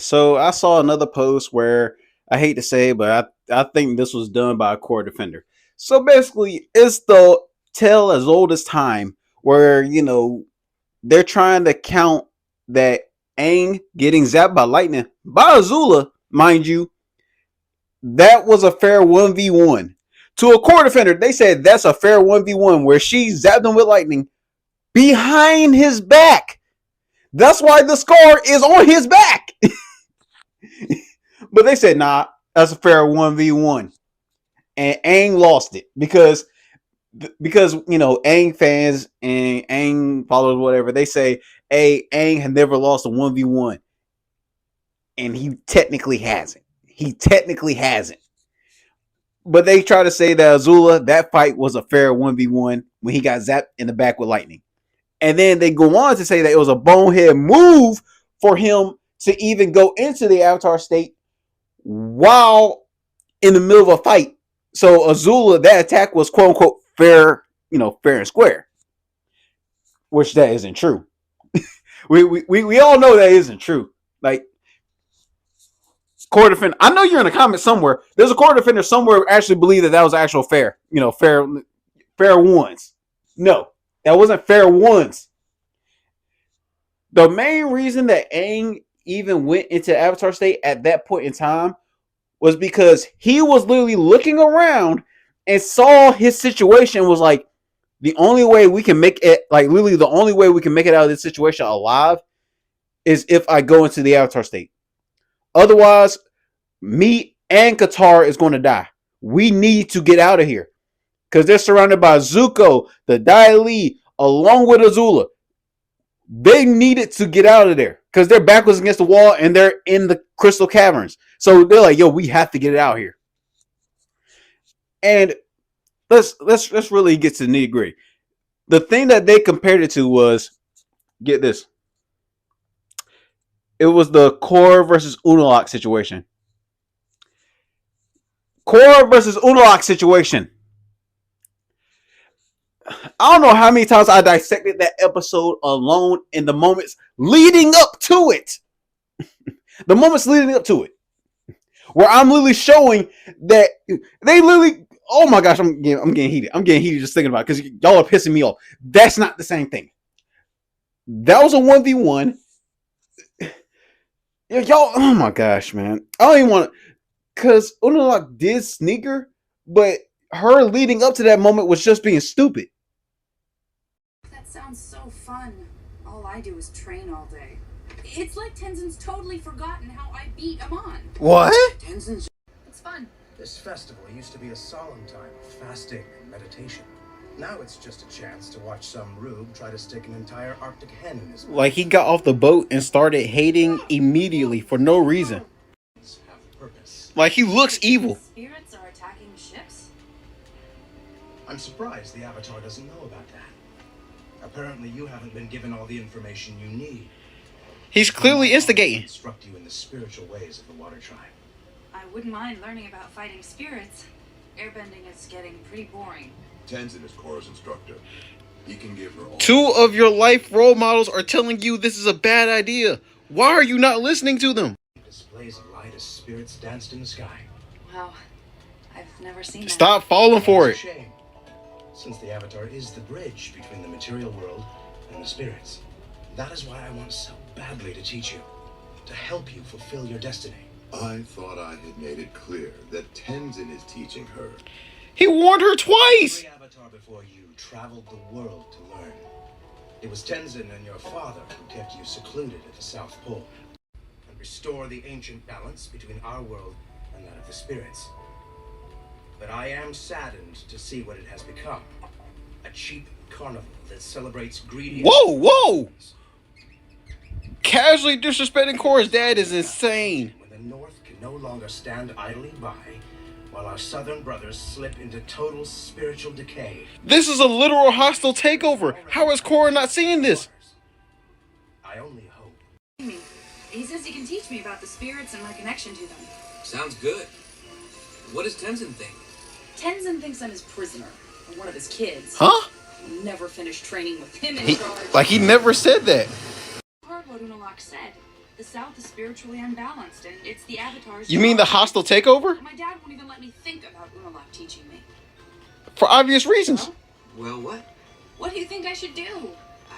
So I saw another post where I hate to say it, but I think this was done by a core defender. So basically, it's the tale as old as time where, they're trying to count that Aang getting zapped by lightning by Azula, mind you, that was a fair 1v1. To a core defender, they said that's a fair 1v1 where she zapped him with lightning behind his back. That's why the scar is on his back. But they said, nah, that's a fair 1v1. And Aang lost it because Aang fans and Aang followers, whatever, they say, hey, Aang had never lost a 1v1. And he technically hasn't. But they try to say that Azula, that fight was a fair 1v1 when he got zapped in the back with lightning. And then they go on to say that it was a bonehead move for him to even go into the Avatar state while in the middle of a fight. So Azula, that attack was quote unquote fair, fair and square, which that isn't true. we all know that isn't true. Like, core defender, I know you're in the comments somewhere. There's a core defender somewhere who actually believe that was actual fair, fair ones. No, that wasn't fair ones. The main reason that Aang even went into Avatar state at that point in time was because he was literally looking around and saw his situation was like, the only way we can make it, like literally the only way we can make it out of this situation alive is if I go into the Avatar state. Otherwise, me and Qatar is going to die. We need to get out of here. Because they're surrounded by Zuko, the Dai Li, along with Azula. They needed to get out of there. Because their back was against the wall and they're in the crystal caverns. So they're like, yo, we have to get it out here. And let's really get to the nitty gritty. The thing that they compared it to was, get this, it was the Korra versus Unalaq situation. Korra versus Unalaq situation. I don't know how many times I dissected that episode alone in the moments leading up to it. The moments leading up to it. Where I'm literally showing that they literally, oh my gosh, I'm getting heated. I'm getting heated just thinking about it because y'all are pissing me off. That's not the same thing. That was a 1v1. Y'all, oh my gosh, man. I don't even want to, because Unalaq did sneaker, but her leading up to that moment was just being stupid. That sounds so fun. All I do is train all day. It's like Tenzin's totally forgotten how I beat Amon. What? Tenzin's... It's fun. This festival used to be a solemn time of fasting and meditation. Now it's just a chance to watch some rube try to stick an entire Arctic hen in his mouth. Like, he got off the boat and started hating immediately for no reason. Like, he looks evil. Spirits are attacking ships? I'm surprised the Avatar doesn't know about that. Apparently you haven't been given all the information you need. He's clearly instigating. Instruct you in the spiritual ways of the Water Tribe. I wouldn't mind learning about fighting spirits. Airbending is getting pretty boring. Tenzin is Korra's instructor. He can give her all. Two of your life role models are telling you this is a bad idea. Why are you not listening to them? Displays of light as spirits danced in the sky. Wow, I've never seen that. Stop falling for it. It's a shame, since the Avatar is the bridge between the material world and the spirits. That is why I want so badly to teach you, to help you fulfill your destiny. I thought I had made it clear that Tenzin is teaching her. He warned her twice. Every Avatar before you traveled the world to learn. It was Tenzin and your father who kept you secluded at the South Pole and restore the ancient balance between our world and that of the spirits. But I am saddened to see what it has become. A cheap carnival that celebrates greedy... Whoa! Casually disrespecting Korra's dad is insane. When the North can no longer stand idly by, while our southern brothers slip into total spiritual decay. This is a literal hostile takeover. How is Korra not seeing this? I only hope. He says he can teach me about the spirits and my connection to them. Sounds good. What does Tenzin think? Tenzin thinks I'm his prisoner, or one of his kids. Huh? I'll never finish training with him in charge. Like, he never said that. Heard what Unalaq said. The South is spiritually unbalanced, and it's the Avatar's You mean the job. hostile takeover? My dad won't even let me think about Unalaq teaching me. For obvious reasons. Well, what? What do you think I should do?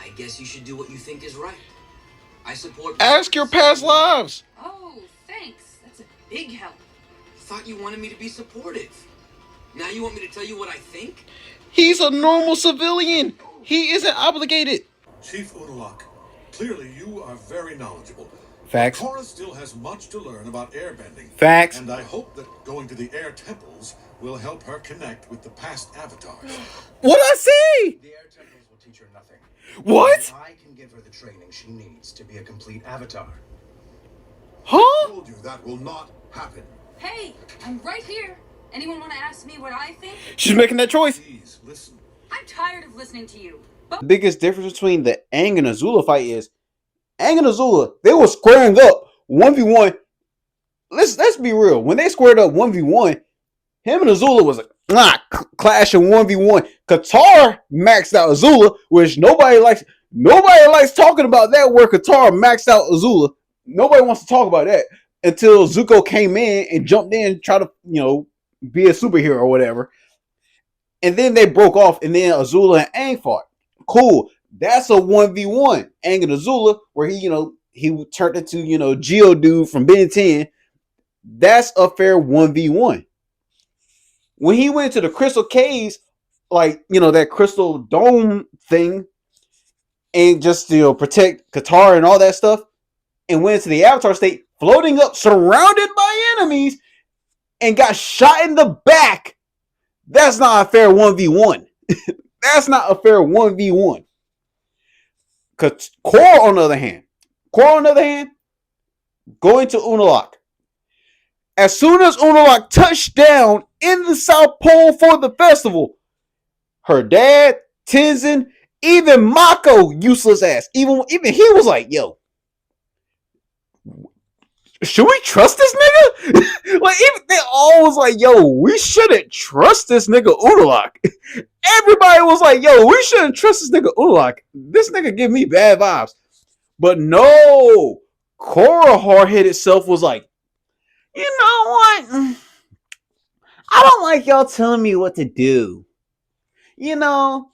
I guess you should do what you think is right. I support. Ask your past lives. Oh, thanks. That's a big help. Thought you wanted me to be supportive. Now you want me to tell you what I think? He's a normal civilian. He isn't obligated. Chief Unalaq, clearly you are very knowledgeable. Facts. Korra still has much to learn about airbending. Facts. And I hope that going to the air temples will help her connect with the past avatars. What I say? The air temples will teach her nothing. What? I can give her the training she needs to be a complete avatar. Huh? I told you that will not happen. Hey, I'm right here. Anyone want to ask me what I think? She's making that choice. Please listen. I'm tired of listening to you. The biggest difference between the Aang and Azula fight is Aang and Azula, they were squaring up 1v1. Let's be real. When they squared up 1v1, him and Azula was clashing 1v1. Katara maxed out Azula, which nobody likes. Nobody likes talking about that where Katara maxed out Azula. Nobody wants to talk about that until Zuko came in and jumped in and tried to, be a superhero or whatever. And then they broke off, and then Azula and Aang fought. Cool. That's a 1v1. Aang and Azula, where he turned into, Geodude from Ben 10. That's a fair 1v1. When he went to the crystal caves, that crystal dome thing, and just, protect Katara and all that stuff, and went into the Avatar state, floating up, surrounded by enemies, and got shot in the back. That's not a fair 1v1. That's not a fair 1v1. Korra, on the other hand, going to Unalaq. As soon as Unalaq touched down in the South Pole for the festival, her dad, Tenzin, even Mako, useless ass, even he was like, yo, should we trust this nigga? Even they all was like, yo, we shouldn't trust this nigga Unalaq. Everybody was like, yo, we shouldn't trust this nigga Unalaq. This nigga give me bad vibes. But no, Korra hard-headed self was like, you know what? I don't like y'all telling me what to do. I'm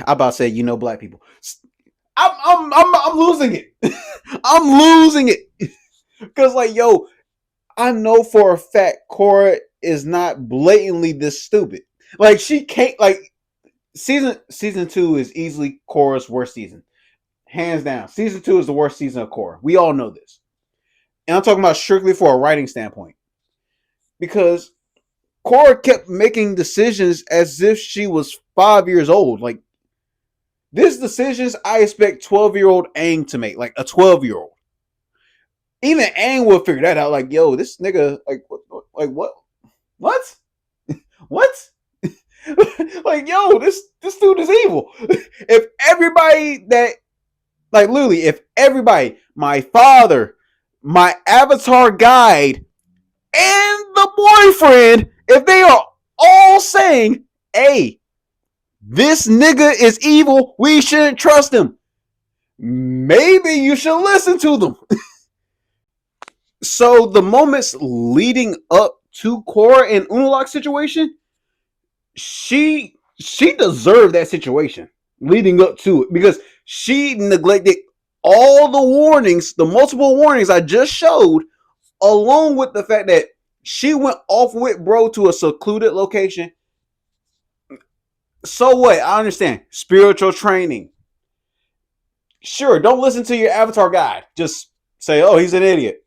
about to say, black people. I'm losing it. I'm losing it. Because, I know for a fact Korra is not blatantly this stupid. She can't, season 2 is easily Korra's worst season. Hands down. Season 2 is the worst season of Korra. We all know this. And I'm talking about strictly for a writing standpoint. Because Korra kept making decisions as if she was 5 years old. These decisions I expect 12-year-old Aang to make. A 12-year-old. Even Aang will figure that out. Yo, this nigga, what? What? What? Yo, this dude is evil. If everybody that, literally, if everybody, my father, my avatar guide, and the boyfriend, if they are all saying, hey, this nigga is evil, we shouldn't trust him, maybe you should listen to them. So the moments leading up to Korra and Unalaq's situation, she deserved that situation leading up to it because she neglected all the warnings, the multiple warnings I just showed, along with the fact that she went off with bro to a secluded location. So what? I understand. Spiritual training. Sure, don't listen to your avatar guide. Just say, oh, he's an idiot.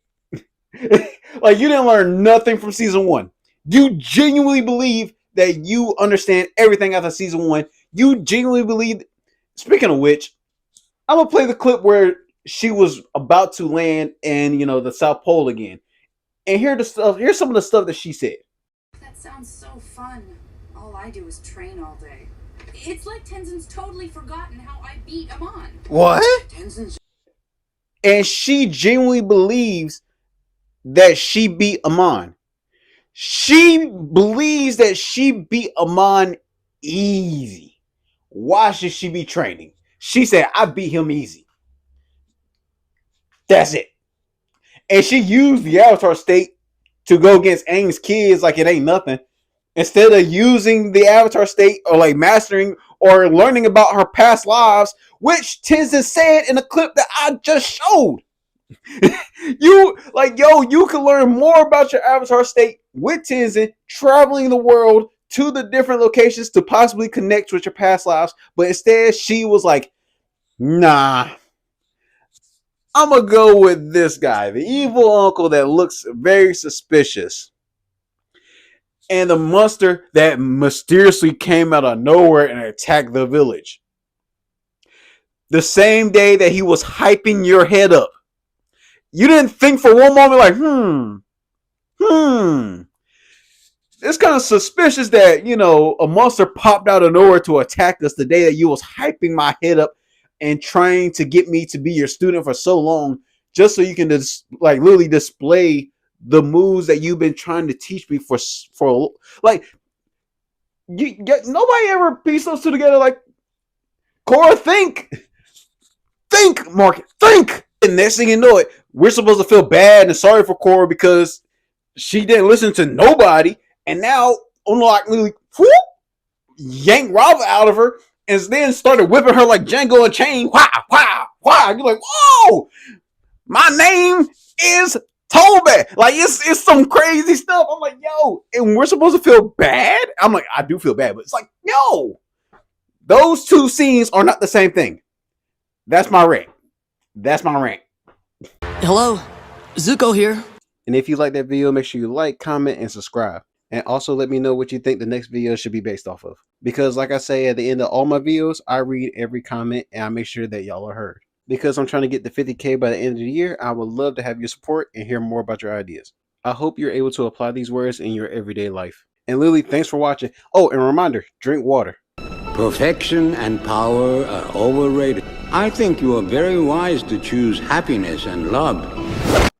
You didn't learn nothing from season 1. You genuinely believe that you understand everything after season 1. You genuinely believe. Speaking of which, I'm gonna play the clip where she was about to land in, the South Pole again. And here's some of the stuff that she said. That sounds so fun. All I do is train all day. It's like Tenzin's totally forgotten how I beat Amon. What? Tenzin's. And she genuinely believes that she beat Amon. She believes that she beat Amon easy. Why should she be training? She said, I beat him easy. That's it. And she used the Avatar state to go against Aang's kids like it ain't nothing. Instead of using the Avatar state or like mastering or learning about her past lives, which Tenzin said in a clip that I just showed. You like, yo, you can learn more about your Avatar state with Tenzin traveling the world to the different locations to possibly connect with your past lives. But instead, she was like, nah, I'm gonna go with this guy, the evil uncle that looks very suspicious. And the monster that mysteriously came out of nowhere and attacked the village. The same day that he was hyping your head up. You didn't think for one moment like, it's kind of suspicious that, you know, a monster popped out of nowhere to attack us the day that you was hyping my head up and trying to get me to be your student for so long just so you can just like literally display the moves that you've been trying to teach me for like nobody ever pieced those two together like Korra, think Mark, think. And next thing you know it, we're supposed to feel bad and sorry for Korra because she didn't listen to nobody, and now like literally yanked Rava out of her and then started whipping her like Django Unchained. Wow. You're like, whoa, my name is Toby. Like it's some crazy stuff. I'm like, yo, and we're supposed to feel bad. I'm like, I do feel bad, but it's like, yo, those two scenes are not the same thing. That's my rant. Hello, Zuko here. And if you like that video, make sure you like, comment, and subscribe. And also let me know what you think the next video should be based off of. Because like I say at the end of all my videos, I read every comment and I make sure that y'all are heard. Because I'm trying to get to 50K by the end of the year, I would love to have your support and hear more about your ideas. I hope you're able to apply these words in your everyday life. And Lily, thanks for watching. Oh, and a reminder, drink water. Perfection and power are overrated. I think you are very wise to choose happiness and love.